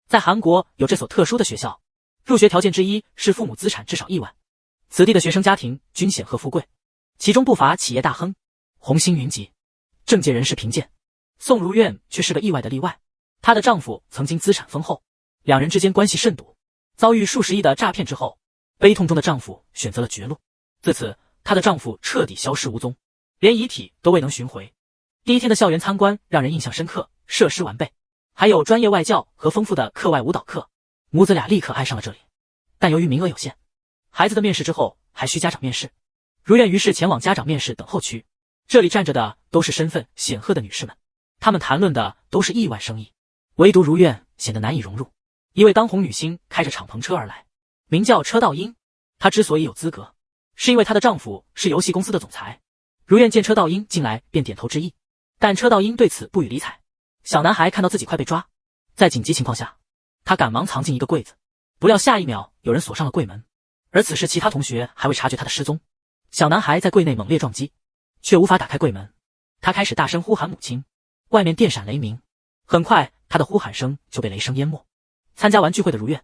在韩国有这所特殊的学校，入学条件之一是父母资产至少1万。此地的学生家庭均显赫富贵，其中不乏企业大亨、红星云集、政界人士贫贱。宋如愿却是个意外的例外。她的丈夫曾经资产丰厚，两人之间关系甚笃，遭遇数十亿的诈骗之后，悲痛中的丈夫选择了绝路。自此，她的丈夫彻底消失无踪，连遗体都未能寻回。第一天的校园参观让人印象深刻，设施完备，还有专业外教和丰富的课外舞蹈课，母子俩立刻爱上了这里。但由于名额有限，孩子的面试之后还需家长面试，如愿于是前往家长面试等候区。这里站着的都是身份显赫的女士们，她们谈论的都是亿万生意，唯独如愿显得难以融入。一位当红女星开着敞篷车而来，名叫车道英。她之所以有资格，是因为她的丈夫是游戏公司的总裁。如愿见车道英进来便点头致意，但车道英对此不予理睬。小男孩看到自己快被抓，在紧急情况下，他赶忙藏进一个柜子，不料下一秒有人锁上了柜门，而此时其他同学还未察觉他的失踪。小男孩在柜内猛烈撞击，却无法打开柜门，他开始大声呼喊母亲，外面电闪雷鸣，很快他的呼喊声就被雷声淹没。参加完聚会的如愿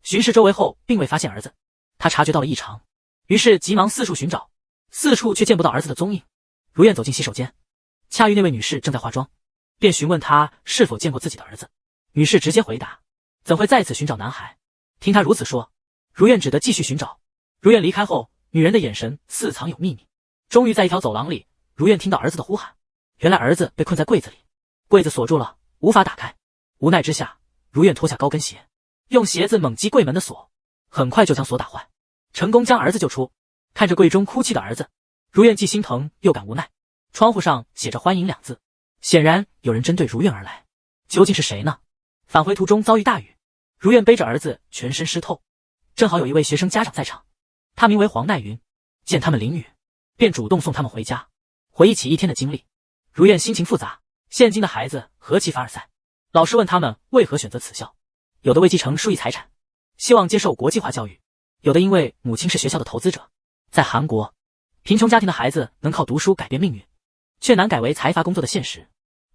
巡视周围后并未发现儿子，他察觉到了异常，于是急忙四处寻找，四处却见不到儿子的踪影。如愿走进洗手间，恰遇那位女士正在化妆，便询问她是否见过自己的儿子。女士直接回答，怎会再次寻找男孩。听她如此说，如愿只得继续寻找。如愿离开后，女人的眼神似藏有秘密。终于在一条走廊里，如愿听到儿子的呼喊，原来儿子被困在柜子里，柜子锁住了，无法打开。无奈之下，如愿脱下高跟鞋，用鞋子猛击柜门的锁，很快就将锁打坏，成功将儿子救出。看着柜中哭泣的儿子，如愿既心疼又感无奈。窗户上写着欢迎2字，显然有人针对如愿而来，究竟是谁呢？返回途中遭遇大雨，如愿背着儿子全身湿透，正好有一位学生家长在场，他名为黄奈云，见他们淋雨，便主动送他们回家。回忆起一天的经历，如愿心情复杂。现今的孩子何其凡尔赛，老师问他们为何选择此校，有的为继承数亿财产，希望接受国际化教育，有的因为母亲是学校的投资者。在韩国，贫穷家庭的孩子能靠读书改变命运，却难改为财阀工作的现实。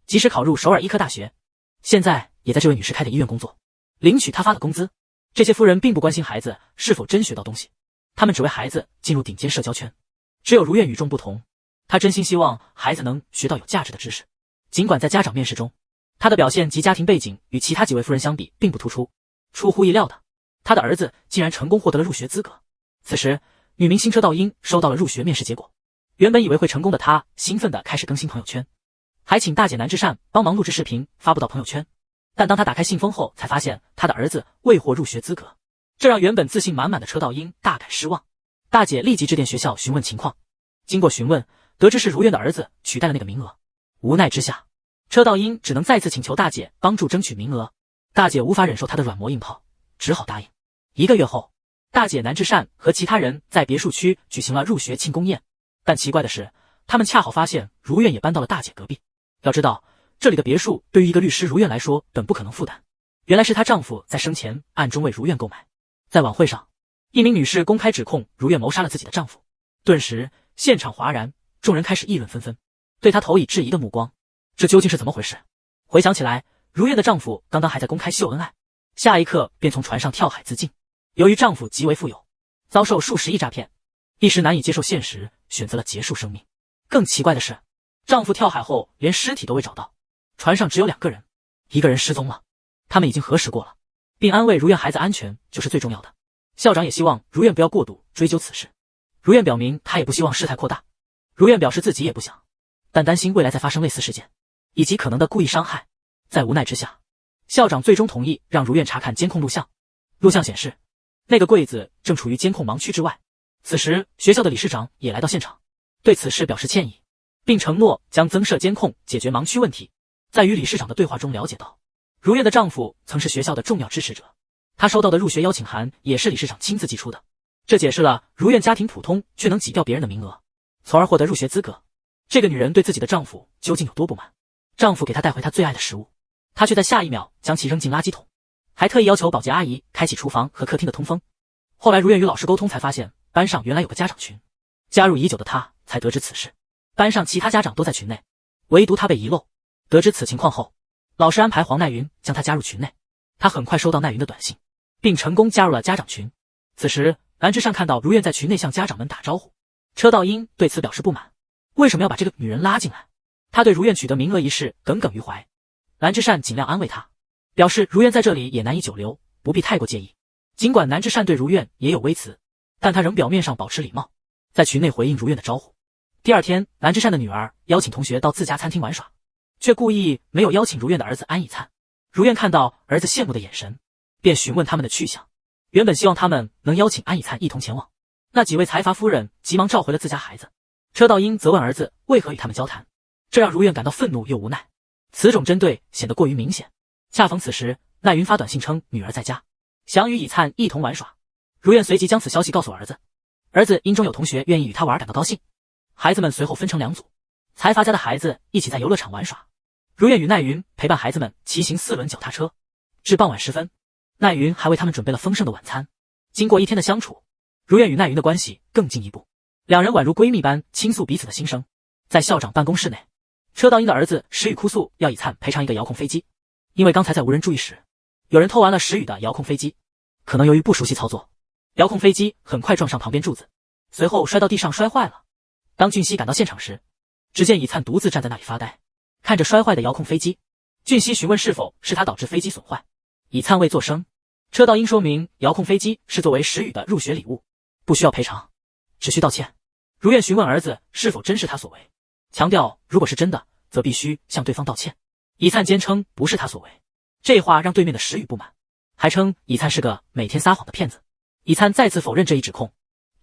即使考入首尔医科大学，现在也在这位女士开的医院工作，领取她发的工资。这些夫人并不关心孩子是否真学到东西，他们只为孩子进入顶尖社交圈。只有如愿与众不同，她真心希望孩子能学到有价值的知识。尽管在家长面试中，她的表现及家庭背景与其他几位夫人相比并不突出，出乎意料的，她的儿子竟然成功获得了入学资格。此时，女明星车道英收到了入学面试结果，原本以为会成功的她兴奋地开始更新朋友圈，还请大姐南智善帮忙录制视频发布到朋友圈。但当她打开信封后，才发现她的儿子未获入学资格，这让原本自信满满的车道英大感失望。大姐立即致电学校询问情况，经过询问，得知是如愿的儿子取代了那个名额。无奈之下，车道英只能再次请求大姐帮助争取名额。大姐无法忍受她的软磨硬泡，只好答应。1个月后，大姐南智善和其他人在别墅区举行了入学庆功宴，但奇怪的是，他们恰好发现如愿也搬到了大姐隔壁。要知道，这里的别墅对于一个律师如愿来说本不可能负担，原来是她丈夫在生前暗中为如愿购买。在晚会上，一名女士公开指控如愿谋杀了自己的丈夫，顿时现场哗然，众人开始议论纷纷，对她投以质疑的目光。这究竟是怎么回事？回想起来，如愿的丈夫刚刚还在公开秀恩爱，下一刻便从船上跳海自尽。由于丈夫极为富有，遭受数十亿诈骗，一时难以接受现实，选择了结束生命。更奇怪的是，丈夫跳海后连尸体都未找到，船上只有2个人，一个人失踪了，他们已经核实过了，并安慰如愿孩子安全就是最重要的。校长也希望如愿不要过度追究此事，如愿表明他也不希望事态扩大。如愿表示自己也不想，但担心未来再发生类似事件，以及可能的故意伤害。在无奈之下，校长最终同意让如愿查看监控录像。录像显示，那个柜子正处于监控盲区之外。此时，学校的理事长也来到现场，对此事表示歉意，并承诺将增设监控解决盲区问题。在与理事长的对话中了解到，如愿的丈夫曾是学校的重要支持者，他收到的入学邀请函也是理事长亲自寄出的。这解释了如愿家庭普通却能挤掉别人的名额，从而获得入学资格。这个女人对自己的丈夫究竟有多不满？丈夫给她带回她最爱的食物，她却在下一秒将其扔进垃圾桶，还特意要求保洁阿姨开启厨房和客厅的通风。后来如愿与老师沟通，才发现班上原来有个家长群，加入已久的她才得知此事。班上其他家长都在群内，唯独她被遗漏。得知此情况后，老师安排黄奈云将她加入群内，他很快收到奈云的短信，并成功加入了家长群。此时，蓝之善看到如愿在群内向家长们打招呼，车道英对此表示不满，为什么要把这个女人拉进来？他对如愿取得名额一事耿耿于怀。蓝之善尽量安慰他，表示如愿在这里也难以久留，不必太过介意。尽管蓝之善对如愿也有微词，但他仍表面上保持礼貌，在群内回应如愿的招呼。第二天，蓝之善的女儿邀请同学到自家餐厅玩耍，却故意没有邀请如愿的儿子安以灿。如愿看到儿子羡慕的眼神，便询问他们的去向。原本希望他们能邀请安以灿一同前往，那几位财阀夫人急忙召回了自家孩子。车道英责问儿子为何与他们交谈，这让如愿感到愤怒又无奈。此种针对显得过于明显。恰逢此时，奈云发短信称女儿在家，想与以灿一同玩耍。如愿随即将此消息告诉儿子，儿子因中有同学愿意与他玩感到高兴。孩子们随后分成两组，财阀家的孩子一起在游乐场玩耍，如愿与奈云陪伴孩子们骑行4轮脚踏车。至傍晚时分，奈云还为他们准备了丰盛的晚餐。经过一天的相处，如愿与奈云的关系更进一步，两人宛如闺蜜般倾诉彼此的心声。在校长办公室内，车道英的儿子石宇哭诉要以灿赔偿一个遥控飞机，因为刚才在无人注意时，有人偷玩了石宇的遥控飞机，可能由于不熟悉操作，遥控飞机很快撞上旁边柱子，随后摔到地上摔坏了。当俊熙赶到现场时，只见以灿独自站在那里发呆，看着摔坏的遥控飞机。俊熙询问是否是他导致飞机损坏，以灿未作声。车道英说明遥控飞机是作为石宇的入学礼物，不需要赔偿，只需道歉。如愿询问儿子是否真是他所为，强调如果是真的，则必须向对方道歉。以灿坚称不是他所为，这话让对面的石宇不满，还称以灿是个每天撒谎的骗子。以灿再次否认这一指控。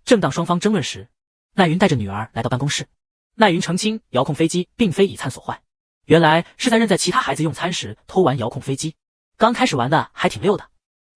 正当双方争论时，奈云带着女儿来到办公室。奈云澄清遥控飞机并非以灿所坏，原来是在任在其他孩子用餐时偷玩遥控飞机，刚开始玩的还挺溜的，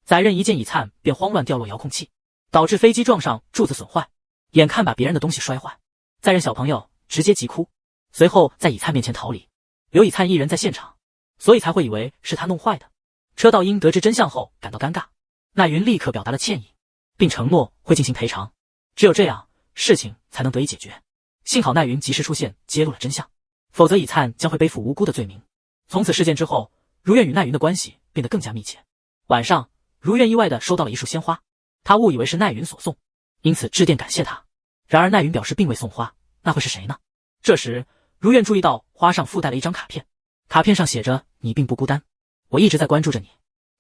载任一见以灿便慌乱掉落遥控器，导致飞机撞上柱子损坏，眼看把别人的东西摔坏，载任小朋友直接急哭，随后在以灿面前逃离，留以灿一人在现场，所以才会以为是他弄坏的。车道英得知真相后感到尴尬，奈云立刻表达了歉意，并承诺会进行赔偿，只有这样事情才能得以解决。幸好奈云及时出现揭露了真相，否则以灿将会背负无辜的罪名。从此事件之后，如愿与奈云的关系变得更加密切。晚上，如愿意外地收到了一束鲜花，他误以为是奈云所送，因此致电感谢他。然而奈云表示并未送花，那会是谁呢？这时如愿注意到花上附带了一张卡片，卡片上写着你并不孤单，我一直在关注着你。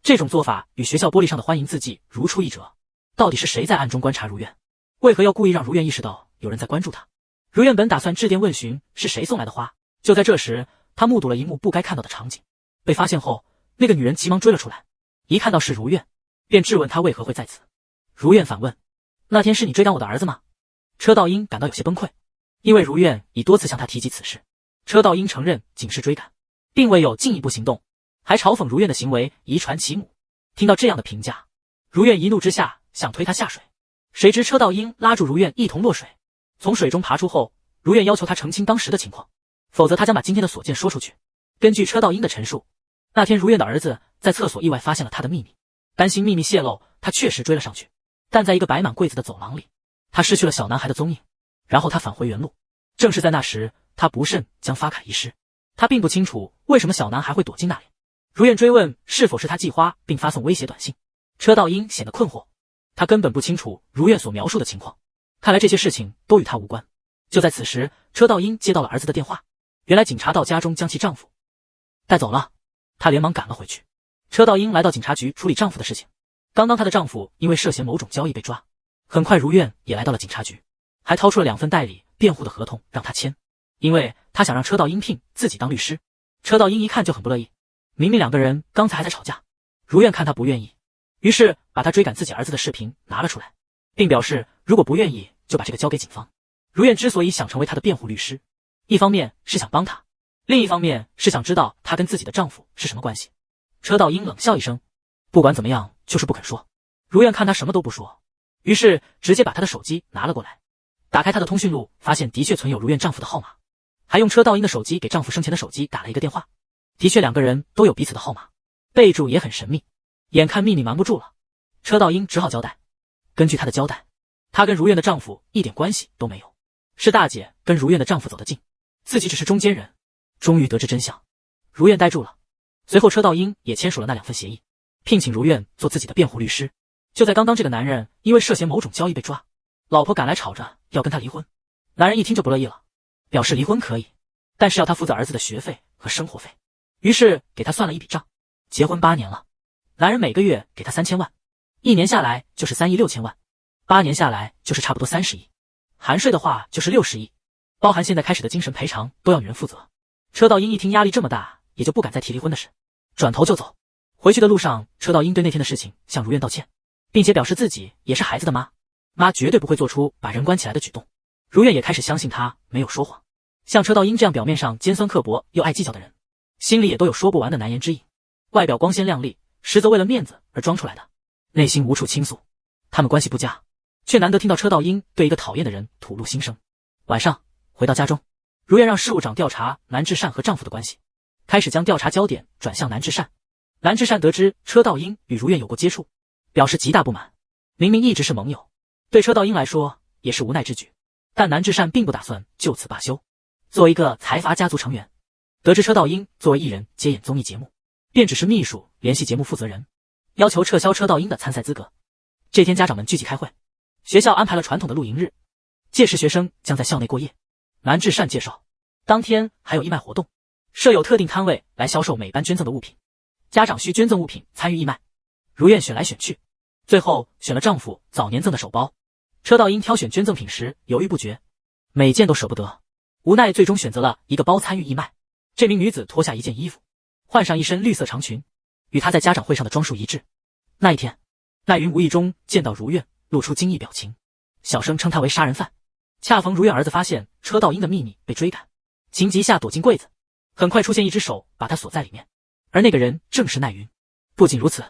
这种做法与学校玻璃上的欢迎字迹如出一辙。到底是谁在暗中观察如愿？为何要故意让如愿意识到有人在关注他？如愿本打算致电问询是谁送来的花，就在这时，他目睹了一幕不该看到的场景。被发现后，那个女人急忙追了出来，一看到是如愿，便质问他为何会在此。如愿反问：那天是你追赶我的儿子吗？车道英感到有些崩溃，因为如愿已多次向他提及此事。车道英承认仅是追赶，并未有进一步行动，还嘲讽如愿的行为遗传其母。听到这样的评价，如愿一怒之下想推他下水，谁知车道英拉住如愿一同落水。从水中爬出后，如愿要求他澄清当时的情况，否则他将把今天的所见说出去。根据车道英的陈述，那天如愿的儿子在厕所意外发现了他的秘密，担心秘密泄露，他确实追了上去，但在一个摆满柜子的走廊里，他失去了小男孩的踪影。然后他返回原路，正是在那时，他不慎将发卡遗失。他并不清楚为什么小男孩会躲进那里。如愿追问是否是他寄花并发送威胁短信，车道英显得困惑，他根本不清楚如愿所描述的情况，看来这些事情都与他无关。就在此时，车道英接到了儿子的电话，原来警察到家中将其丈夫带走了，她连忙赶了回去。车道英来到警察局处理丈夫的事情，刚刚她的丈夫因为涉嫌某种交易被抓，很快如愿也来到了警察局，还掏出了2份代理辩护的合同让她签，因为她想让车道英聘自己当律师。车道英一看就很不乐意，明明两个人刚才还在吵架，如愿看他不愿意，于是把他追赶自己儿子的视频拿了出来，并表示如果不愿意就把这个交给警方。如愿之所以想成为他的辩护律师，一方面是想帮他，另一方面是想知道他跟自己的丈夫是什么关系。车道英冷笑一声，不管怎么样就是不肯说。如愿看他什么都不说，于是直接把他的手机拿了过来，打开他的通讯录，发现的确存有如愿丈夫的号码，还用车道英的手机给丈夫生前的手机打了一个电话，的确两个人都有彼此的号码，备注也很神秘。眼看秘密瞒不住了，车道英只好交代。根据她的交代，她跟如愿的丈夫一点关系都没有，是大姐跟如愿的丈夫走得近，自己只是中间人。终于得知真相，如愿呆住了。随后车道英也签署了那2份协议，聘请如愿做自己的辩护律师。就在刚刚，这个男人因为涉嫌某种交易被抓，老婆赶来吵着要跟他离婚。男人一听就不乐意了，表示离婚可以，但是要他负责儿子的学费和生活费。于是给他算了一笔账，结婚8年了，男人每个月给他3000万，1年下来就是3亿6千万，8年下来就是差不多30亿，含税的话就是60亿，包含现在开始的精神赔偿都要女人负责。车道英一听压力这么大，也就不敢再提离婚的事，转头就走。回去的路上，车道英对那天的事情向如愿道歉，并且表示自己也是孩子的妈绝对不会做出把人关起来的举动。如愿也开始相信他没有说谎。像车道英这样表面上尖酸刻薄又爱计较的人，心里也都有说不完的难言之隐。外表光鲜亮丽，实则为了面子而装出来的，内心无处倾诉。他们关系不佳，却难得听到车道英对一个讨厌的人吐露心声。晚上回到家中，如愿让事务长调查南至善和丈夫的关系，开始将调查焦点转向南至善。南至善得知车道英与如愿有过接触，表示极大不满。明明一直是盟友，对车道英来说也是无奈之举，但南至善并不打算就此罢休。作为一个财阀家族成员，得知车道英作为艺人接演综艺节目，便只是秘书联系节目负责人，要求撤销车道英的参赛资格。这天家长们聚集开会，学校安排了传统的露营日，届时学生将在校内过夜。南至善介绍，当天还有义卖活动，设有特定摊位来销售每班捐赠的物品，家长需捐赠物品参与义卖。如愿选来选去，最后选了丈夫早年赠的手包。车道英挑选捐赠品时犹豫不决，每件都舍不得，无奈最终选择了一个包参与义卖。这名女子脱下一件衣服，换上一身绿色长裙，与她在家长会上的装束一致。那一天，奈云无意中见到如愿，露出惊异表情，小声称她为杀人犯。恰逢如愿儿子发现车道英的秘密被追赶，情急下躲进柜子，很快出现一只手把她锁在里面，而那个人正是奈云。不仅如此，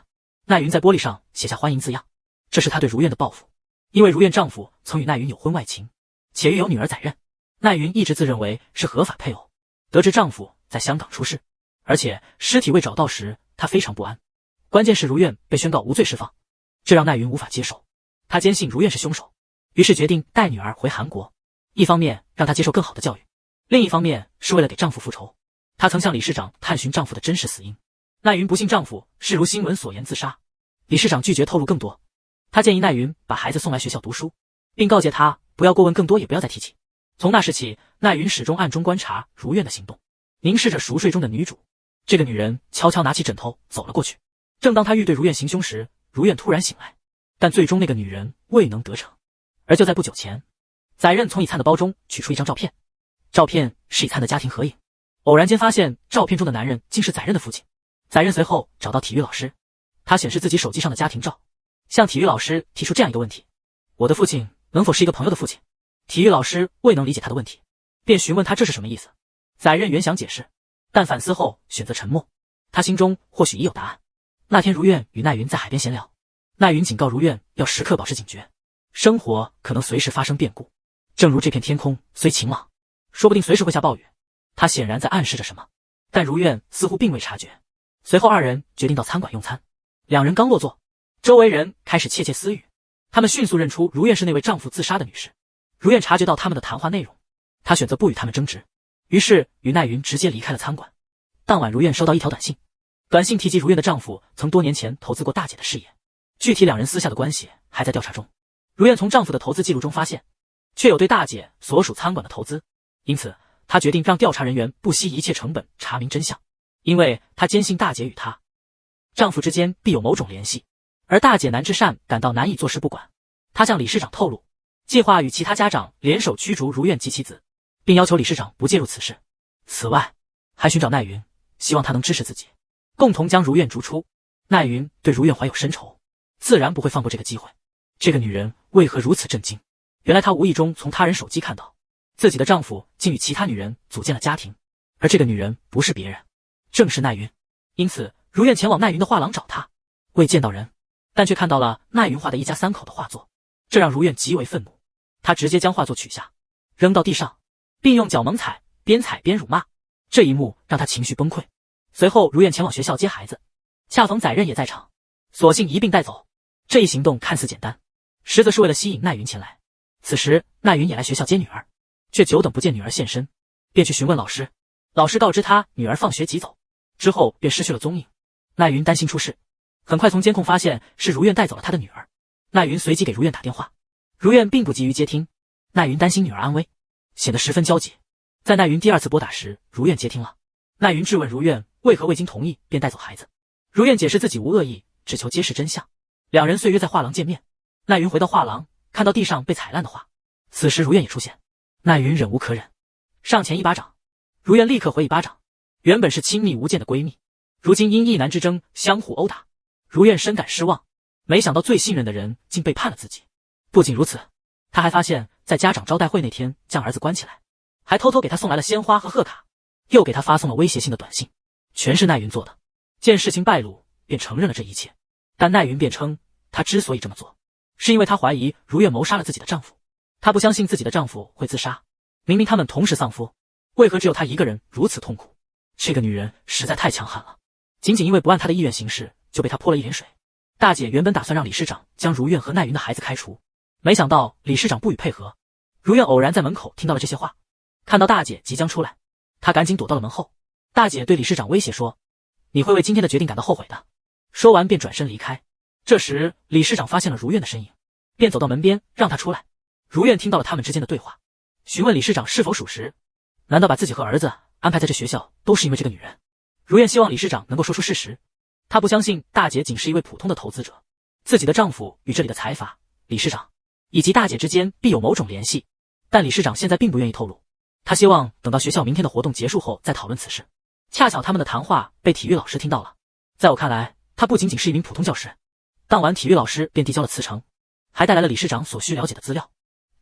奈云在玻璃上写下欢迎字样，这是她对如愿的报复。因为如愿丈夫曾与奈云有婚外情，且育有女儿载任，奈云一直自认为是合法配偶。得知丈夫在香港出事，而且尸体未找到时，她非常不安。关键是如愿被宣告无罪释放，这让奈云无法接受。她坚信如愿是凶手，于是决定带女儿回韩国，一方面让她接受更好的教育，另一方面是为了给丈夫复仇。她曾向理事长探寻丈夫的真实死因，奈云不信丈夫是如新闻所言自杀，理事长拒绝透露更多。他建议奈云把孩子送来学校读书，并告诫她不要过问更多，也不要再提起。从那时起，奈云始终暗中观察如愿的行动，凝视着熟睡中的女主。这个女人悄悄拿起枕头走了过去。正当她欲对如愿行凶时，如愿突然醒来，但最终那个女人未能得逞。而就在不久前，载任从以灿的包中取出一张照片，照片是以灿的家庭合影。偶然间发现照片中的男人竟是载任的父亲。载任随后找到体育老师，他显示自己手机上的家庭照，向体育老师提出这样一个问题：我的父亲能否是一个朋友的父亲？体育老师未能理解他的问题，便询问他这是什么意思。载任原想解释，但反思后选择沉默。他心中或许已有答案。那天如愿与奈云在海边闲聊，奈云警告如愿要时刻保持警觉，生活可能随时发生变故。正如这片天空虽晴朗，说不定随时会下暴雨。他显然在暗示着什么，但如愿似乎并未察觉。随后二人决定到餐馆用餐，两人刚落座，周围人开始窃窃私语。他们迅速认出如愿是那位丈夫自杀的女士。如愿察觉到他们的谈话内容，她选择不与他们争执，于是与奈云直接离开了餐馆。当晚如愿收到一条短信，短信提及如愿的丈夫曾多年前投资过大姐的事业，具体两人私下的关系还在调查中。如愿从丈夫的投资记录中发现，确有对大姐所属餐馆的投资，因此她决定让调查人员不惜一切成本查明真相，因为她坚信大姐与她丈夫之间必有某种联系。而大姐南至善感到难以坐视不管，她向理事长透露，计划与其他家长联手驱逐如愿及其子，并要求理事长不介入此事。此外，还寻找奈云，希望他能支持自己，共同将如愿逐出。奈云对如愿怀有深仇，自然不会放过这个机会。这个女人为何如此震惊？原来她无意中从他人手机看到，自己的丈夫竟与其他女人组建了家庭，而这个女人不是别人，正是奈云。因此，如愿前往奈云的画廊找她，未见到人，但却看到了奈云画的一家3口的画作，这让如愿极为愤怒。她直接将画作取下，扔到地上，并用脚猛踩，边踩边辱骂。这一幕让她情绪崩溃。随后，如愿前往学校接孩子，恰逢载任也在场，索性一并带走。这一行动看似简单，实则是为了吸引奈云前来。此时，奈云也来学校接女儿，却久等不见女儿现身，便去询问老师。老师告知他女儿放学即走，之后便失去了踪影。奈云担心出事，很快从监控发现是如愿带走了他的女儿。奈云随即给如愿打电话，如愿并不急于接听，奈云担心女儿安危，显得十分焦急。在奈云第二次拨打时，如愿接听了。奈云质问如愿为何未经同意便带走孩子，如愿解释自己无恶意，只求揭示真相。两人遂约在画廊见面。奈云回到画廊，看到地上被踩烂的画，此时如愿也出现。奈云忍无可忍，上前一巴掌，如愿立刻回一巴掌。原本是亲密无间的闺蜜，如今因一男之争相互殴打，如愿深感失望，没想到最信任的人竟背叛了自己。不仅如此，她还发现在家长招待会那天将儿子关起来，还偷偷给他送来了鲜花和贺卡，又给他发送了威胁性的短信，全是奈云做的。见事情败露，便承认了这一切。但奈云辩称，她之所以这么做，是因为她怀疑如愿谋杀了自己的丈夫。她不相信自己的丈夫会自杀，明明他们同时丧夫，为何只有她一个人如此痛苦？这个女人实在太强悍了，仅仅因为不按她的意愿行事，就被她泼了一脸水。大姐原本打算让理事长将如愿和奈云的孩子开除，没想到理事长不予配合。如愿偶然在门口听到了这些话，看到大姐即将出来，她赶紧躲到了门后。大姐对理事长威胁说：“你会为今天的决定感到后悔的。”说完便转身离开。这时理事长发现了如愿的身影，便走到门边让她出来。如愿听到了他们之间的对话，询问理事长是否属实，难道把自己和儿子安排在这学校都是因为这个女人？如愿希望理事长能够说出事实。她不相信大姐仅是一位普通的投资者，自己的丈夫与这里的财阀、理事长以及大姐之间必有某种联系，但理事长现在并不愿意透露。他希望等到学校明天的活动结束后再讨论此事。恰巧他们的谈话被体育老师听到了，在我看来，他不仅仅是一名普通教师。当晚体育老师便递交了辞呈，还带来了理事长所需了解的资料，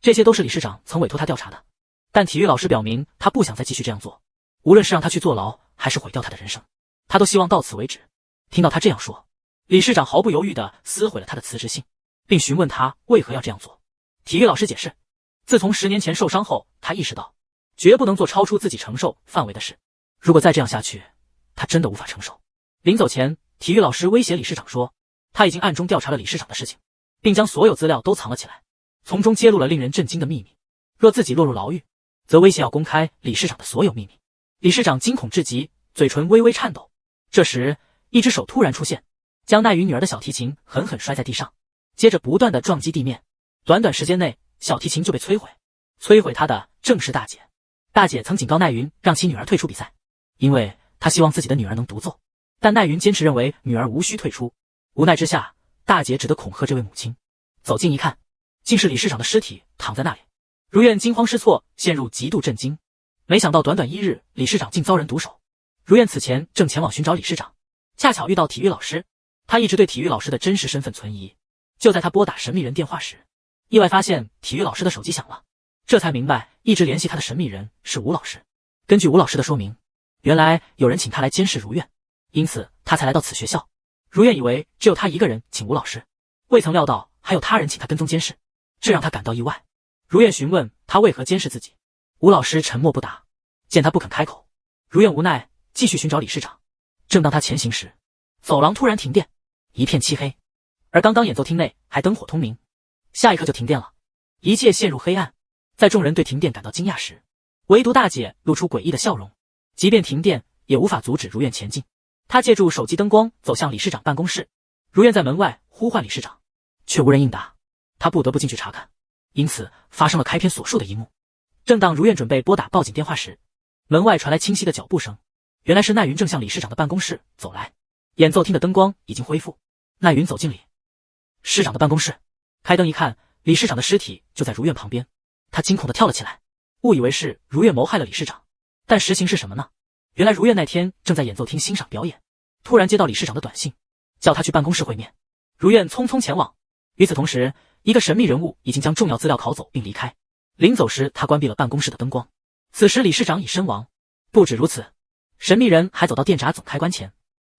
这些都是理事长曾委托他调查的。但体育老师表明他不想再继续这样做，无论是让他去坐牢还是毁掉他的人生，他都希望到此为止。听到他这样说，理事长毫不犹豫地撕毁了他的辞职信，并询问他为何要这样做。体育老师解释，自从10年前受伤后，他意识到绝不能做超出自己承受范围的事，如果再这样下去，他真的无法承受。临走前，体育老师威胁理事长说，他已经暗中调查了理事长的事情，并将所有资料都藏了起来，从中揭露了令人震惊的秘密。若自己落入牢狱，则威胁要公开理事长的所有秘密。理事长惊恐至极，嘴唇微微颤抖。这时，一只手突然出现，将奈云女儿的小提琴狠狠摔在地上，接着不断地撞击地面。短短时间内，小提琴就被摧毁。摧毁她的正是大姐。大姐曾警告奈云让其女儿退出比赛，因为她希望自己的女儿能独奏，但奈云坚持认为女儿无需退出。无奈之下，大姐只得恐吓这位母亲。走近一看，竟是理事长的尸体躺在那里。如愿惊慌失措，陷入极度震惊。没想到短短1日，理事长竟遭人毒手。如愿此前正前往寻找理事长，恰巧遇到体育老师。他一直对体育老师的真实身份存疑，就在他拨打神秘人电话时，意外发现体育老师的手机响了，这才明白一直联系他的神秘人是吴老师。根据吴老师的说明，原来有人请他来监视如愿，因此他才来到此学校。如愿以为只有他一个人请吴老师，未曾料到还有他人请他跟踪监视，这让他感到意外。如愿询问他为何监视自己，吴老师沉默不答。见他不肯开口，如愿无奈继续寻找理事长。正当他前行时，走廊突然停电，一片漆黑，而刚刚演奏厅内还灯火通明，下一刻就停电了，一切陷入黑暗。在众人对停电感到惊讶时，唯独大姐露出诡异的笑容。即便停电，也无法阻止如愿前进。她借助手机灯光走向理事长办公室，如愿在门外呼唤理事长，却无人应答。她不得不进去查看，因此发生了开篇所述的一幕。正当如愿准备拨打报警电话时，门外传来清晰的脚步声，原来是奈云正向理事长的办公室走来。演奏厅的灯光已经恢复，奈云走进理事长的办公室，开灯一看，理事长的尸体就在如愿旁边。他惊恐地跳了起来，误以为是如愿谋害了理事长。但实情是什么呢？原来如愿那天正在演奏厅欣赏表演，突然接到理事长的短信，叫他去办公室会面。如愿匆匆前往。与此同时，一个神秘人物已经将重要资料拷走并离开。临走时，他关闭了办公室的灯光。此时理事长已身亡。不止如此，神秘人还走到电闸总开关前，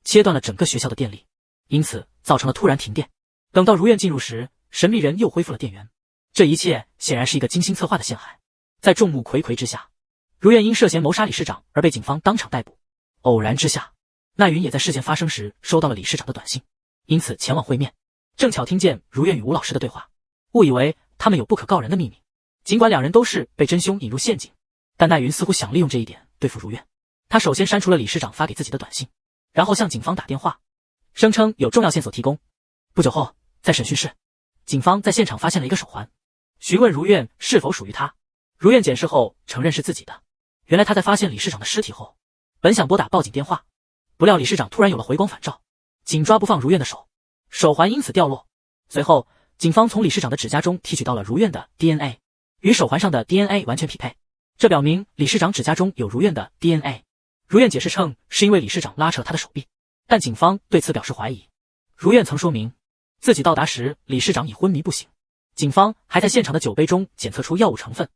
切断了整个学校的电力，因此造成了突然停电。等到如愿进入时，神秘人又恢复了电源。这一切显然是一个精心策划的陷害。在众目睽睽之下，如愿因涉嫌谋杀理事长而被警方当场逮捕。偶然之下，奈云也在事件发生时收到了理事长的短信，因此前往会面。正巧听见如愿与吴老师的对话，误以为他们有不可告人的秘密。尽管两人都是被真凶引入陷阱，但奈云似乎想利用这一点对付如愿。他首先删除了理事长发给自己的短信，然后向警方打电话，声称有重要线索提供。不久后，在审讯室，警方在现场发现了一个手环，询问如愿是否属于他。如愿检视后承认是自己的。原来他在发现李市长的尸体后，本想拨打报警电话，不料李市长突然有了回光返照，紧抓不放如愿的手，手环因此掉落。随后，警方从李市长的指甲中提取到了如愿的 DNA， 与手环上的 DNA 完全匹配，这表明李市长指甲中有如愿的 DNA。如愿解释称是因为李市长拉扯他的手臂，但警方对此表示怀疑。如愿曾说明自己到达时李市长已昏迷不醒，警方还在现场的酒杯中检测出药物成分，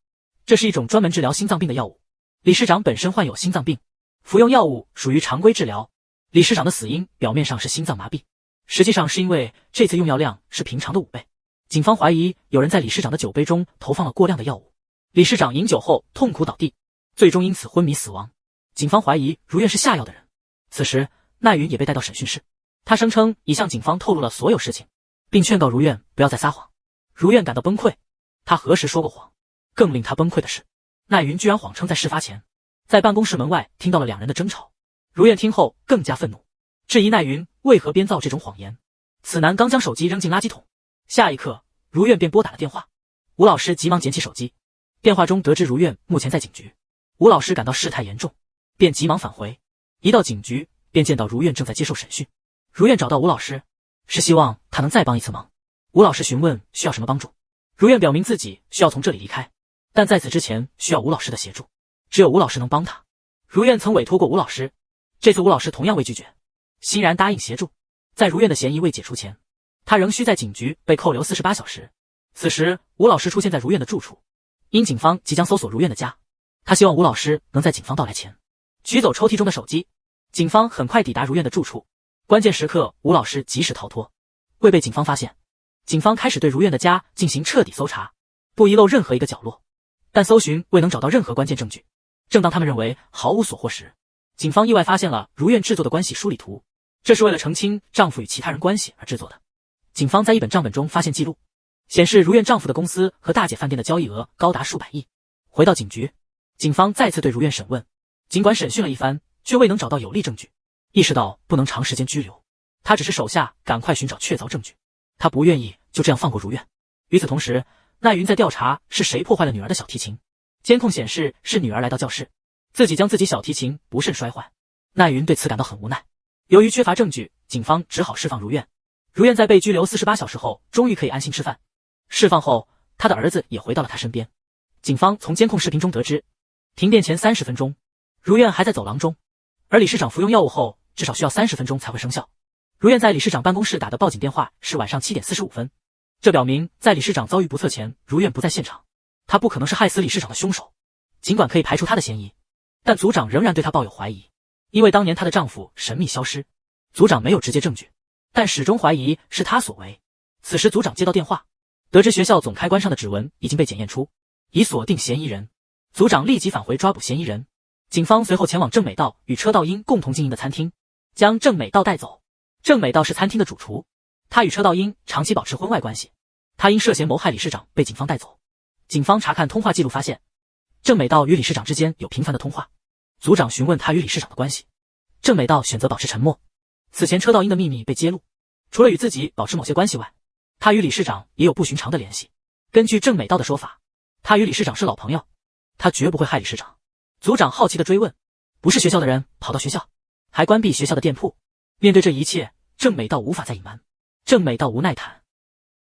这是一种专门治疗心脏病的药物。李市长本身患有心脏病，服用药物属于常规治疗。李市长的死因表面上是心脏麻痹，实际上是因为这次用药量是平常的5倍。警方怀疑有人在李市长的酒杯中投放了过量的药物，李市长饮酒后痛苦倒地，最终因此昏迷死亡。警方怀疑如愿是下药的人。此时奈云也被带到审讯室，他声称已向警方透露了所有事情，并劝告如愿不要再撒谎。如愿感到崩溃，他何时说过谎？更令他崩溃的是，奈云居然谎称在事发前在办公室门外听到了2人的争吵。如愿听后更加愤怒，质疑奈云为何编造这种谎言。此男刚将手机扔进垃圾桶，下一刻如愿便拨打了电话。吴老师急忙捡起手机，电话中得知如愿目前在警局。吴老师感到事态严重，便急忙返回。一到警局，便见到如愿正在接受审讯。如愿找到吴老师，是希望他能再帮一次忙。吴老师询问需要什么帮助，如愿表明自己需要从这里离开，但在此之前需要吴老师的协助，只有吴老师能帮他。如愿曾委托过吴老师，这次吴老师同样未拒绝，欣然答应协助。在如愿的嫌疑未解除前，他仍需在警局被扣留48小时。此时吴老师出现在如愿的住处，因警方即将搜索如愿的家，他希望吴老师能在警方到来前取走抽屉中的手机。警方很快抵达如愿的住处，关键时刻吴老师及时逃脱，未被警方发现。警方开始对如愿的家进行彻底搜查，不遗漏任何一个角落，但搜寻未能找到任何关键证据。正当他们认为毫无所获时，警方意外发现了如愿制作的关系梳理图，这是为了澄清丈夫与其他人关系而制作的。警方在一本账本中发现记录，显示如愿丈夫的公司和大姐饭店的交易额高达数百亿。回到警局，警方再次对如愿审问，尽管审讯了一番，却未能找到有力证据。意识到不能长时间拘留，他指示手下赶快寻找确凿证据，他不愿意就这样放过如愿。与此同时，奈云在调查是谁破坏了女儿的小提琴，监控显示是女儿来到教室，自己将自己小提琴不慎摔坏。奈云对此感到很无奈，由于缺乏证据，警方只好释放如愿。如愿在被拘留48小时后，终于可以安心吃饭。释放后，他的儿子也回到了他身边。警方从监控视频中得知，停电前30分钟，如愿还在走廊中，而李市长服用药物后，至少需要30分钟才会生效。如愿在李市长办公室打的报警电话是晚上7点45分，这表明在李市长遭遇不测前，如愿不在现场，他不可能是害死李市长的凶手。尽管可以排除他的嫌疑，但组长仍然对他抱有怀疑，因为当年她的丈夫神秘消失，组长没有直接证据，但始终怀疑是他所为。此时组长接到电话，得知学校总开关上的指纹已经被检验出，已锁定嫌疑人。组长立即返回抓捕嫌疑人。警方随后前往郑美道与车道英共同经营的餐厅，将郑美道带走。郑美道是餐厅的主厨，他与车道英长期保持婚外关系，他因涉嫌谋害李市长被警方带走。警方查看通话记录发现，郑美道与李市长之间有频繁的通话。组长询问他与李市长的关系，郑美道选择保持沉默。此前车道英的秘密被揭露，除了与自己保持某些关系外，他与李市长也有不寻常的联系。根据郑美道的说法，他与李市长是老朋友，他绝不会害李市长。组长好奇地追问，不是学校的人跑到学校，还关闭学校的店铺。面对这一切，郑美道无法再隐瞒。郑美道无奈坦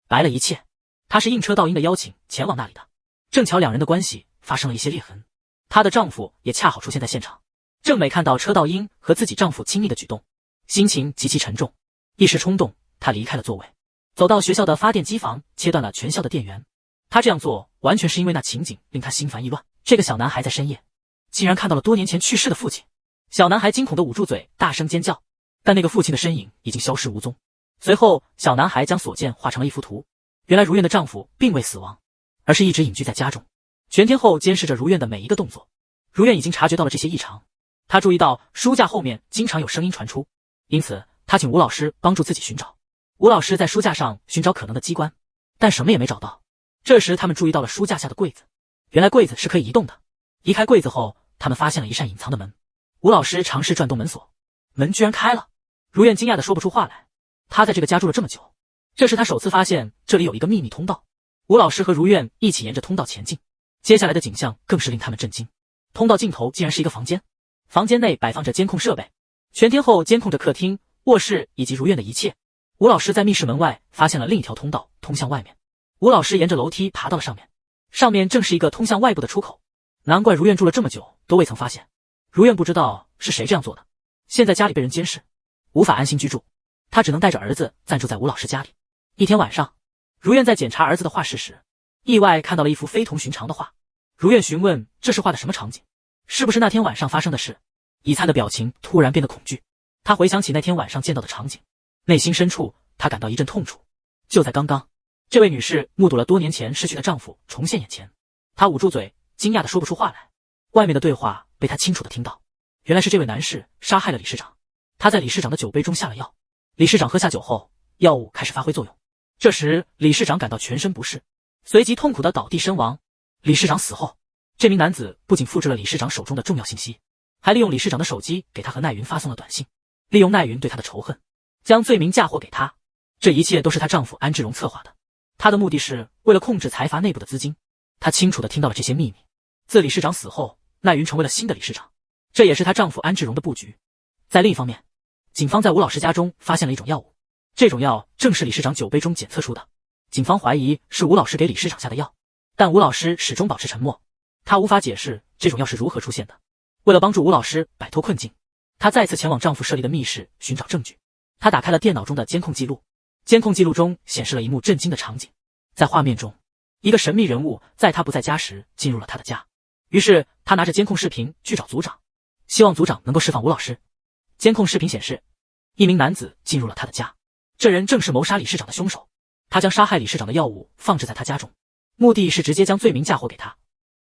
白了一切，她是应车道英的邀请前往那里的。正巧2人的关系发生了一些裂痕，她的丈夫也恰好出现在现场。郑美看到车道英和自己丈夫亲密的举动，心情极其沉重，一时冲动，她离开了座位，走到学校的发电机房，切断了全校的电源。她这样做完全是因为那情景令她心烦意乱。这个小男孩在深夜竟然看到了多年前去世的父亲，小男孩惊恐地捂住嘴，大声尖叫，但那个父亲的身影已经消失无踪。随后，小男孩将所见画成了一幅图。原来如愿的丈夫并未死亡，而是一直隐居在家中，全天候监视着如愿的每一个动作。如愿已经察觉到了这些异常，她注意到书架后面经常有声音传出，因此她请吴老师帮助自己寻找。吴老师在书架上寻找可能的机关，但什么也没找到。这时他们注意到了书架下的柜子，原来柜子是可以移动的。移开柜子后，他们发现了一扇隐藏的门。吴老师尝试转动门锁，门居然开了。如愿惊讶的说不出话来，他在这个家住了这么久，这是他首次发现这里有一个秘密通道。吴老师和如愿一起沿着通道前进，接下来的景象更是令他们震惊。通道尽头竟然是一个房间，房间内摆放着监控设备，全天候监控着客厅、卧室以及如愿的一切。吴老师在密室门外发现了另一条通道通向外面，吴老师沿着楼梯爬到了上面，上面正是一个通向外部的出口。难怪如愿住了这么久都未曾发现，如愿不知道是谁这样做的。现在家里被人监视，无法安心居住，他只能带着儿子暂住在吴老师家里。一天晚上，如愿在检查儿子的画室时，意外看到了一幅非同寻常的画。如愿询问这是画的什么场景，是不是那天晚上发生的事。以灿的表情突然变得恐惧，他回想起那天晚上见到的场景，内心深处他感到一阵痛楚。就在刚刚，这位女士目睹了多年前逝去的丈夫重现眼前，她捂住嘴，惊讶的说不出话来。外面的对话被她清楚的听到，原来是这位男士杀害了理事长，他在理事长的酒杯中下了药，理事长喝下酒后，药物开始发挥作用。这时理事长感到全身不适，随即痛苦的倒地身亡。理事长死后，这名男子不仅复制了理事长手中的重要信息，还利用理事长的手机给他和奈云发送了短信，利用奈云对他的仇恨，将罪名嫁祸给他。这一切都是她丈夫安志荣策划的，他的目的是为了控制财阀内部的资金。他清楚地听到了这些秘密。自理事长死后，奈云成为了新的理事长，这也是她丈夫安志荣的布局。在另一方面，警方在吴老师家中发现了一种药物，这种药正是理事长酒杯中检测出的。警方怀疑是吴老师给理事长下的药，但吴老师始终保持沉默，他无法解释这种药是如何出现的。为了帮助吴老师摆脱困境，她再次前往丈夫设立的密室寻找证据。她打开了电脑中的监控记录，监控记录中显示了一幕震惊的场景。在画面中，一个神秘人物在她不在家时进入了她的家，于是她拿着监控视频去找组长，希望组长能够释放吴老师。监控视频显示，一名男子进入了她的家，这人正是谋杀理事长的凶手。他将杀害理事长的药物放置在她家中，目的是直接将罪名嫁祸给他。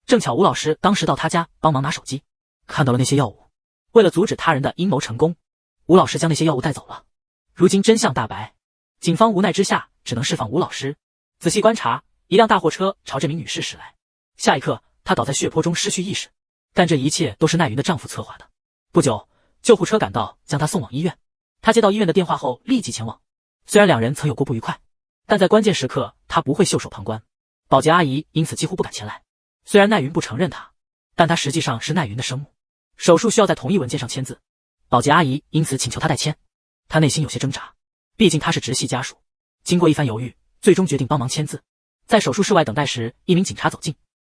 正巧吴老师当时到他家帮忙拿手机，看到了那些药物。为了阻止他人的阴谋成功，吴老师将那些药物带走了。如今真相大白，警方无奈之下只能释放吴老师。仔细观察，一辆大货车朝这名女士驶来，下一刻她倒在血泊中失去意识。但这一切都是奈云的丈夫策划的。不久，救护车赶到，将她送往医院。她接到医院的电话后立即前往。虽然两人曾有过不愉快，但在关键时刻她不会袖手旁观。保洁阿姨因此几乎不敢前来。虽然奈云不承认她，但她实际上是奈云的生母。手术需要在同意文件上签字，保洁阿姨因此请求她代签。她内心有些挣扎，毕竟她是直系家属。经过一番犹豫，最终决定帮忙签字。在手术室外等待时，一名警察走近，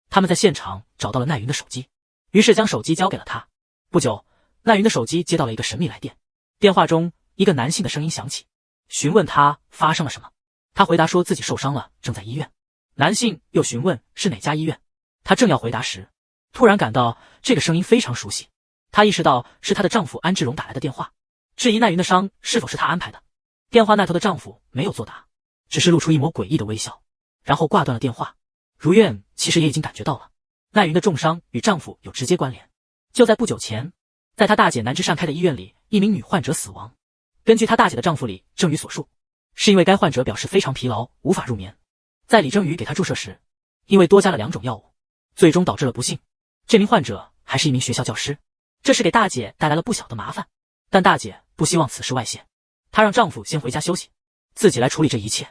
他们在现场找到了奈云的手机，于是将手机交给了她。不久，奈云的手机接到了一个神秘来电，电话中一个男性的声音响起，询问他发生了什么。他回答说自己受伤了，正在医院。男性又询问是哪家医院，他正要回答时，突然感到这个声音非常熟悉。她意识到是她的丈夫安志荣打来的电话，质疑奈云的伤是否是他安排的。电话那头的丈夫没有作答，只是露出一抹诡异的微笑，然后挂断了电话。如愿其实也已经感觉到了，奈云的重伤与丈夫有直接关联。就在不久前，在她大姐南枝善开的医院里，一名女患者死亡。根据她大姐的丈夫李正宇所述，是因为该患者表示非常疲劳，无法入眠。在李正宇给她注射时，因为多加了2种药物，最终导致了不幸。这名患者还是一名学校教师，这是给大姐带来了不小的麻烦。但大姐不希望此事外泄，她让丈夫先回家休息，自己来处理这一切。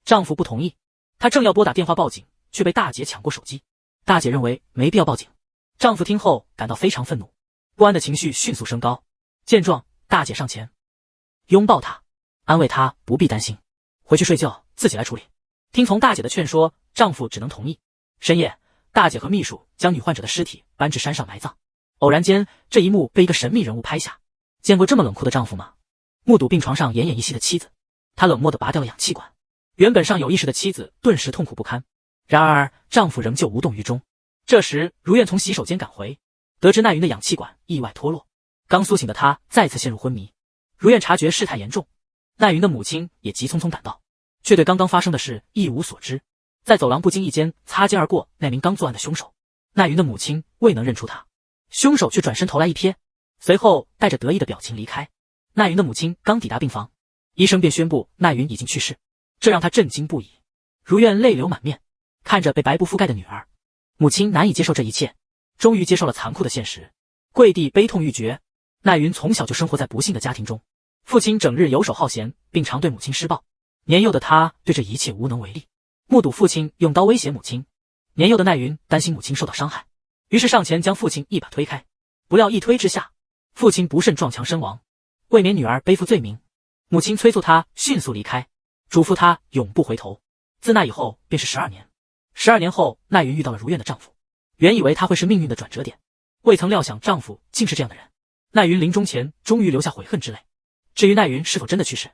丈夫不同意，她正要拨打电话报警，却被大姐抢过手机。大姐认为没必要报警。丈夫听后感到非常愤怒，不安的情绪迅速升高。见状，大姐上前拥抱她，安慰她不必担心，回去睡觉，自己来处理。听从大姐的劝说，丈夫只能同意。深夜，大姐和秘书将女患者的尸体搬至山上埋葬。偶然间，这一幕被一个神秘人物拍下。见过这么冷酷的丈夫吗？目睹病床上奄奄一息的妻子，他冷漠地拔掉了氧气管。原本尚有意识的妻子顿时痛苦不堪，然而丈夫仍旧无动于衷。这时，如愿从洗手间赶回，得知奈云的氧气管意外脱落，刚苏醒的她再次陷入昏迷。如愿察觉事态严重，奈云的母亲也急匆匆赶到，却对刚刚发生的事一无所知。在走廊不经意间擦肩而过那名刚作案的凶手，奈云的母亲未能认出他，凶手却转身头来一瞥，随后带着得意的表情离开。奈云的母亲刚抵达病房，医生便宣布奈云已经去世，这让她震惊不已。如愿泪流满面，看着被白布覆盖的女儿，母亲难以接受这一切，终于接受了残酷的现实，跪地悲痛欲绝。奈云从小就生活在不幸的家庭中，父亲整日游手好闲，并常对母亲施暴，年幼的他对这一切无能为力，目睹父亲用刀威胁母亲。年幼的奈云担心母亲受到伤害，于是上前将父亲一把推开，不料一推之下，父亲不慎撞墙身亡。为免女儿背负罪名，母亲催促他迅速离开，嘱咐他永不回头。自那以后便是12年。12年后，奈云遇到了如愿的丈夫，原以为他会是命运的转折点，未曾料想丈夫竟是这样的人。奈云临终前终于流下悔恨之泪。至于奈云是否真的去世，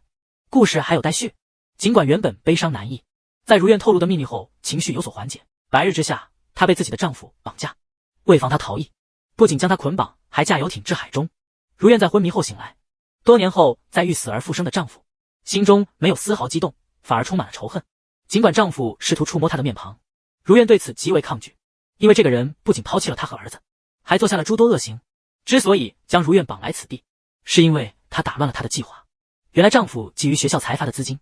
故事还有待续。尽管原本悲伤难抑，在如愿透露的秘密后，情绪有所缓解。白日之下，她被自己的丈夫绑架，为防她逃逸，不仅将她捆绑，还驾游艇至海中。如愿在昏迷后醒来，多年后再遇死而复生的丈夫，心中没有丝毫激动，反而充满了仇恨。尽管丈夫试图触摸她的面庞，如愿对此极为抗拒，因为这个人不仅抛弃了她和儿子，还做下了诸多恶行。之所以将如愿绑来此地，是因为她打乱了她的计划。原来丈夫觊觎学校财阀的资金，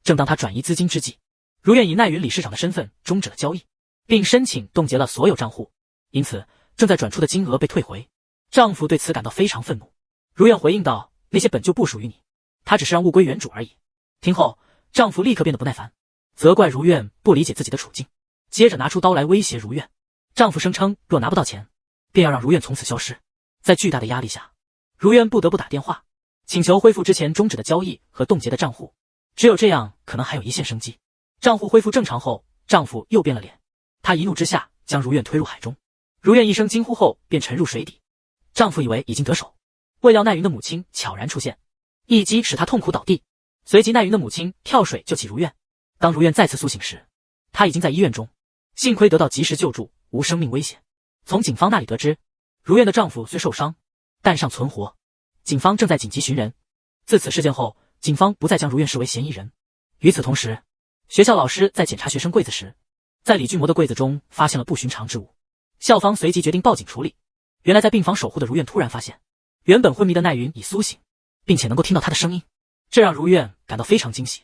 正当她转移资金之际，如愿以奈云理事长的身份终止了交易，并申请冻结了所有账户，因此正在转出的金额被退回。丈夫对此感到非常愤怒。如愿回应道：那些本就不属于你，他只是让物归原主而已。听后，丈夫立刻变得不耐烦，责怪如愿不理解自己的处境，接着拿出刀来威胁如愿。丈夫声称若拿不到钱，便要让如愿从此消失。在巨大的压力下，如愿不得不打电话请求恢复之前终止的交易和冻结的账户，只有这样可能还有一线生机。账户恢复正常后，丈夫又变了脸，他一怒之下将如愿推入海中。如愿一声惊呼后便沉入水底，丈夫以为已经得手，未料奈云的母亲悄然出现，一击使她痛苦倒地。随即奈云的母亲跳水救起如愿。当如愿再次苏醒时，她已经在医院中，幸亏得到及时救助，无生命危险。从警方那里得知，如愿的丈夫虽受伤，但尚存活，警方正在紧急寻人。自此事件后，警方不再将如愿视为嫌疑人。与此同时，学校老师在检查学生柜子时，在李俊模的柜子中发现了不寻常之物，校方随即决定报警处理。原来在病房守护的如愿突然发现，原本昏迷的奈云已苏醒，并且能够听到她的声音，这让如愿感到非常惊喜。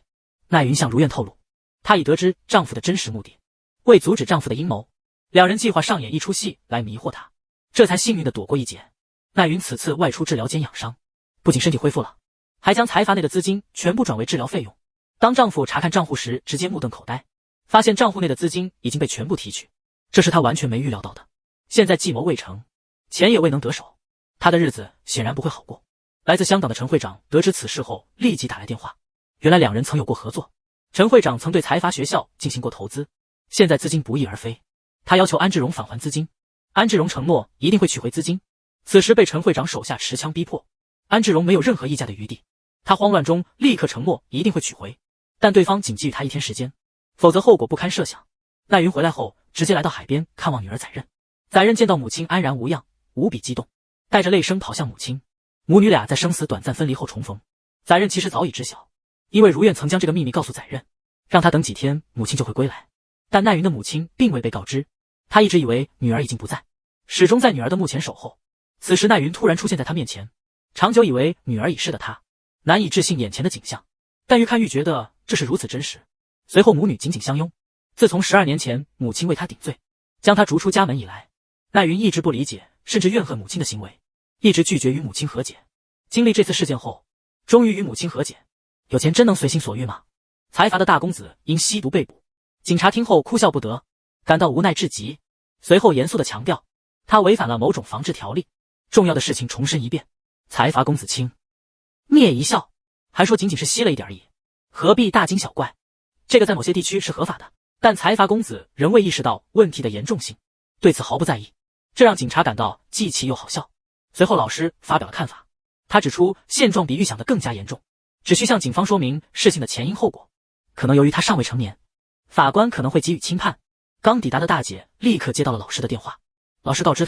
奈云向如愿透露，她已得知丈夫的真实目的，为阻止丈夫的阴谋，两人计划上演一出戏来迷惑她，这才幸运地躲过一劫。奈云此次外出治疗兼养伤，不仅身体恢复了，还将财阀内的资金全部转为治疗费用。当丈夫查看账户时，直接目瞪口呆，发现账户内的资金已经被全部提取，这是他完全没预料到的。现在计谋未成，钱也未能得手，他的日子显然不会好过。来自香港的陈会长得知此事后，立即打来电话。原来两人曾有过合作，陈会长曾对财阀学校进行过投资，现在资金不翼而飞，他要求安志荣返还资金，安志荣承诺一定会取回资金。此时被陈会长手下持枪逼迫，安志荣没有任何议价的余地，他慌乱中立刻承诺一定会取回，但对方仅给予他1天时间，否则后果不堪设想。奈云回来后，直接来到海边看望女儿载任。载任见到母亲安然无恙，无比激动，带着泪声跑向母亲。母女俩在生死短暂分离后重逢。载任其实早已知晓，因为如愿曾将这个秘密告诉载任，让他等几天母亲就会归来。但奈云的母亲并未被告知，他一直以为女儿已经不在，始终在女儿的墓前守候。此时奈云突然出现在他面前，长久以为女儿已逝的他难以置信眼前的景象，但愈看愈觉得这是如此真实。随后母女紧紧相拥。自从12年前母亲为他顶罪，将他逐出家门以来，奈云一直不理解，甚至怨恨母亲的行为，一直拒绝与母亲和解。经历这次事件后，终于与母亲和解。有钱真能随心所欲吗？财阀的大公子因吸毒被捕，警察听后哭笑不得，感到无奈至极。随后严肃地强调，他违反了某种防治条例。重要的事情重申一遍，财阀公子轻蔑一笑，还说仅仅是吸了一点而已，何必大惊小怪？这个在某些地区是合法的，但财阀公子仍未意识到问题的严重性，对此毫不在意，这让警察感到既气又好笑。随后老师发表了看法，他指出现状比预想的更加严重，只需向警方说明事情的前因后果。可能由于他尚未成年，法官可能会给予轻判。刚抵达的大姐立刻接到了老师的电话，老师告知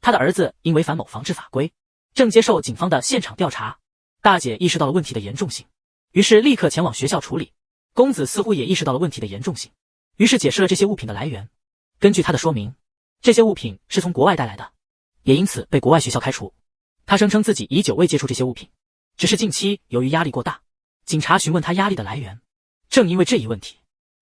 他的儿子因违反某防治法规，正接受警方的现场调查。大姐意识到了问题的严重性，于是立刻前往学校处理。公子似乎也意识到了问题的严重性，于是解释了这些物品的来源。根据他的说明，这些物品是从国外带来的，也因此被国外学校开除。他声称自己已久未接触这些物品，只是近期由于压力过大。警察询问他压力的来源，正因为这一问题，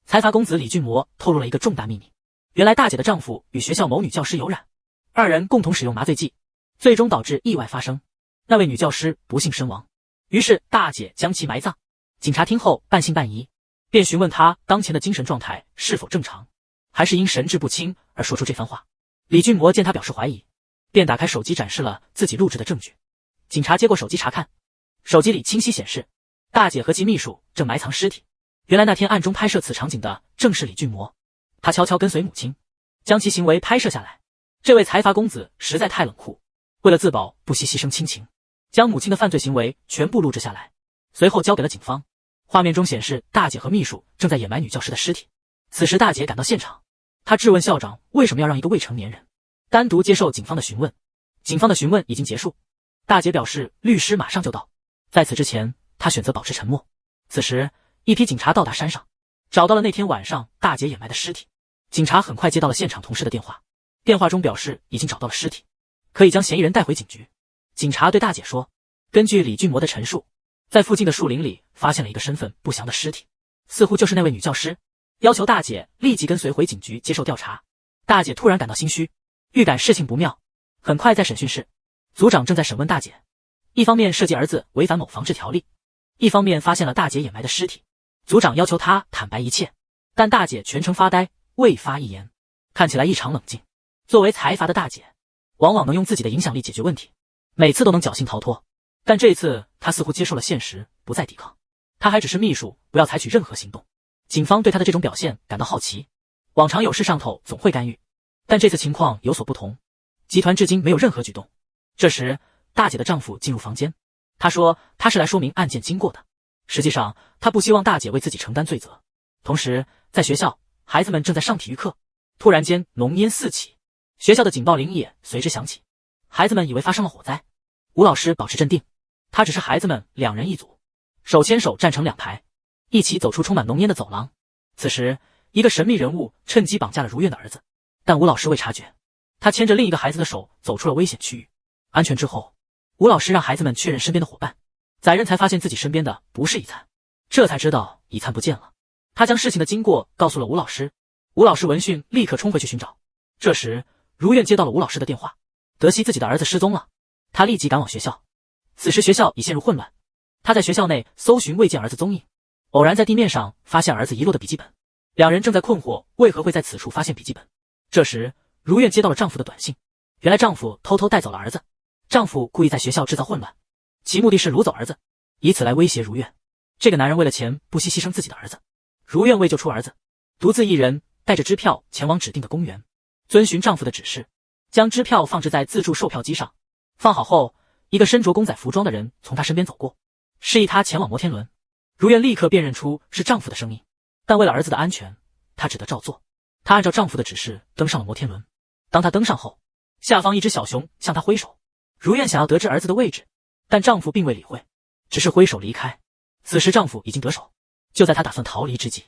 财阀公子李俊模透露了一个重大秘密。原来大姐的丈夫与学校某女教师有染，二人共同使用麻醉剂，最终导致意外发生，那位女教师不幸身亡。于是大姐将其埋葬。警察听后半信半疑，便询问他当前的精神状态是否正常，还是因神志不清而说出这番话。李俊模见他表示怀疑，便打开手机展示了自己录制的证据。警察接过手机查看，手机里清晰显示，大姐和其秘书正埋藏尸体。原来那天暗中拍摄此场景的正是李俊模，他悄悄跟随母亲，将其行为拍摄下来。这位财阀公子实在太冷酷，为了自保不惜牺牲亲情，将母亲的犯罪行为全部录制下来，随后交给了警方。画面中显示大姐和秘书正在掩埋女教师的尸体。此时大姐赶到现场，她质问校长为什么要让一个未成年人单独接受警方的询问。警方的询问已经结束，大姐表示律师马上就到。在此之前，她选择保持沉默。此时一批警察到达山上，找到了那天晚上大姐掩埋的尸体。警察很快接到了现场同事的电话，电话中表示已经找到了尸体，可以将嫌疑人带回警局。警察对大姐说，根据李俊模的陈述，在附近的树林里发现了一个身份不详的尸体，似乎就是那位女教师，要求大姐立即跟随回警局接受调查。大姐突然感到心虚，预感事情不妙。很快在审讯室，组长正在审问大姐，一方面涉及儿子违反某防治条例，一方面发现了大姐掩埋的尸体。组长要求她坦白一切，但大姐全程发呆，未发一言，看起来异常冷静。作为财阀的大姐，往往能用自己的影响力解决问题，每次都能侥幸逃脱。但这次她似乎接受了现实，不再抵抗。她还只是秘书，不要采取任何行动。警方对她的这种表现感到好奇。往常有事上头总会干预，但这次情况有所不同，集团至今没有任何举动。这时大姐的丈夫进入房间，他说他是来说明案件经过的。实际上他不希望大姐为自己承担罪责。同时在学校，孩子们正在上体育课，突然间浓烟四起，学校的警报铃也随之响起。孩子们以为发生了火灾。吴老师保持镇定，他只是孩子们2人一组，手牵手站成2排，一起走出充满浓烟的走廊。此时一个神秘人物趁机绑架了如愿的儿子，但吴老师未察觉，他牵着另一个孩子的手走出了危险区域。安全之后，吴老师让孩子们确认身边的伙伴，载人才发现自己身边的不是以灿，这才知道以灿不见了。他将事情的经过告诉了吴老师，吴老师闻讯立刻冲回去寻找。这时如愿接到了吴老师的电话，得悉自己的儿子失踪了，他立即赶往学校。此时学校已陷入混乱，他在学校内搜寻未见儿子踪影，偶然在地面上发现儿子遗落的笔记本。2人正在困惑为何会在此处发现笔记本。这时如愿接到了丈夫的短信，原来丈夫偷偷带走了儿子，丈夫故意在学校制造混乱，其目的是掳走儿子，以此来威胁如愿。这个男人为了钱不惜牺牲自己的儿子。如愿为救出儿子，独自一人带着支票前往指定的公园，遵循丈夫的指示，将支票放置在自助售票机上。放好后，一个身着公仔服装的人从她身边走过，示意她前往摩天轮。如愿立刻辨认出是丈夫的声音，但为了儿子的安全，她只得照做。她按照丈夫的指示登上了摩天轮。当她登上后，下方一只小熊向她挥手。如愿想要得知儿子的位置，但丈夫并未理会，只是挥手离开。此时丈夫已经得手，就在她打算逃离之际，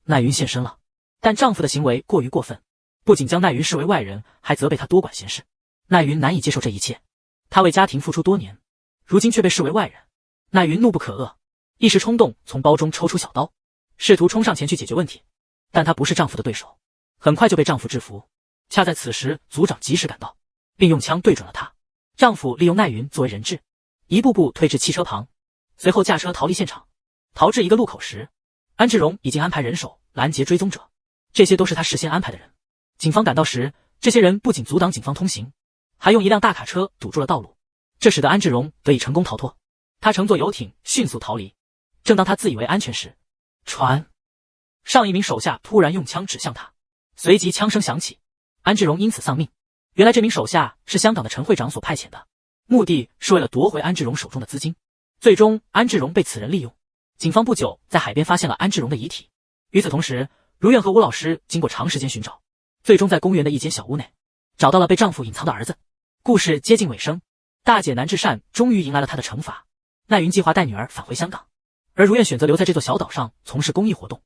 奈云现身了。但丈夫的行为过于过分，不仅将奈云视为外人，还责备她多管闲事。奈云难以接受这一切，她为家庭付出多年，如今却被视为外人。奈云怒不可遏，一时冲动从包中抽出小刀，试图冲上前去解决问题，但她不是丈夫的对手，很快就被丈夫制服。恰在此时，组长及时赶到，并用枪对准了她。丈夫利用奈云作为人质，一步步推至汽车旁，随后驾车逃离现场。逃至一个路口时，安志荣已经安排人手拦截追踪者，这些都是他事先安排的人。警方赶到时，这些人不仅阻挡警方通行，还用一辆大卡车堵住了道路，这使得安志荣得以成功逃脱。他乘坐游艇迅速逃离。正当他自以为安全时，船上一名手下突然用枪指向他，随即枪声响起，安志荣因此丧命。原来这名手下是香港的陈会长所派遣的，目的是为了夺回安志荣手中的资金。最终安志荣被此人利用。警方不久在海边发现了安志荣的遗体。与此同时，如愿和吴老师经过长时间寻找，最终在公园的一间小屋内找到了被丈夫隐藏的儿子。故事接近尾声，大姐南至善终于迎来了她的惩罚。奈云计划带女儿返回香港，而如愿选择留在这座小岛上从事公益活动。